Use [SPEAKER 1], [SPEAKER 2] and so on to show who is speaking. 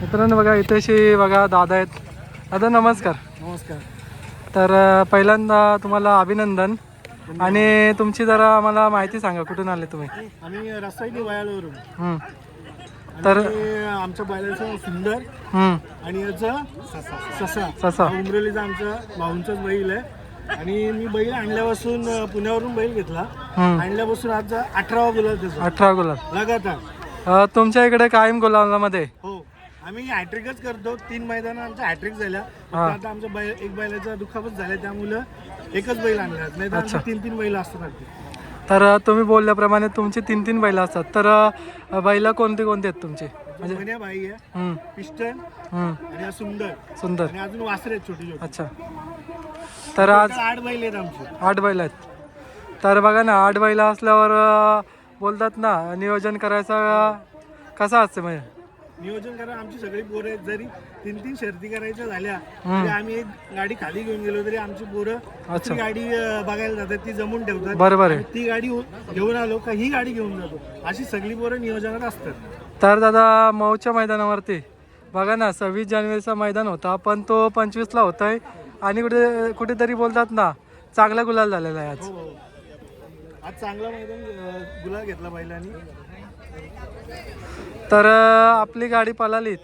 [SPEAKER 1] मित्रांनो बघा इथेशी बघा दादा आहेत. दादा नमस्कार.
[SPEAKER 2] नमस्कार.
[SPEAKER 1] तर पहिल्यांदा तुम्हाला अभिनंदन. आणि तुमची जरा आम्हाला माहिती सांगा, कुठून आले तुम्ही?
[SPEAKER 2] आम्ही रसायनी वयाळवरून.
[SPEAKER 1] तर
[SPEAKER 2] आमच्या बैलाचं सुंदर आणि याचं ससा
[SPEAKER 1] ससा
[SPEAKER 2] उमरेलीचा आमच्या भाऊंचाच बैल आहे. आणि मी बैल आणल्यापासून पुण्यावरून बैल घेतला. आणल्यापासून आज 18वा गुलाल त्याचा.
[SPEAKER 1] 18 गुलाल
[SPEAKER 2] लगातार.
[SPEAKER 1] तुमच्या इकडे कायम गुलालामध्ये?
[SPEAKER 2] हो, आम्ही हॅट्रिकच करतो. 3 मैदान आमच्या हॅट्रिक झाल्या. आता आमच्या बैल एक बैलाचा दुखापत झाला, त्यामुळं एकच बैल आणला. नाही तर आमच्या 3 बैल असतात.
[SPEAKER 1] तर तुम्ही बोलल्याप्रमाणे तुमची 3 बैल असतात. तर बैल कोणती कोणती आहेत तुमची?
[SPEAKER 2] म्हणजे बाई आहे, पिस्टन आणि सुंदर
[SPEAKER 1] सुंदर
[SPEAKER 2] आणि अजून वासरे आहेत छोटी छोटी.
[SPEAKER 1] अच्छा. तर आज
[SPEAKER 2] 8 बैल आहेत आमचे.
[SPEAKER 1] 8 बैल आहेत. तर बघा ना, 8 बैल असल्यावर बोलतात ना, नियोजन करायचं कसं असतं? म्हणजे
[SPEAKER 2] नियोजन करा. आमची सगळी पोरं आहेत. जरी 3 शर्ती करायच्या झाल्या तरी आम्ही एक गाडी खाली घेऊन गेलो तरी आमची पोरं ती गाडी बघायला जातात, ती जमून ठेवतात.
[SPEAKER 1] बरोबर आहे.
[SPEAKER 2] ती गाडी घेऊन आलो का ही गाडी घेऊन जातो, अशी सगळी पोरं नियोजनात असतात.
[SPEAKER 1] तर दादा मौच्या मैदानावरती बघा ना, 26 जानेवारीचा मैदान होता, पण तो 25ला होत आहे. आणि कुठेतरी बोलतात ना, चांगला गुलाल झालेला आहे आज.
[SPEAKER 2] हो, आज चांगला मैदान गुलाल घेतला बैलांनी.
[SPEAKER 1] तर आपली गाडी पळाली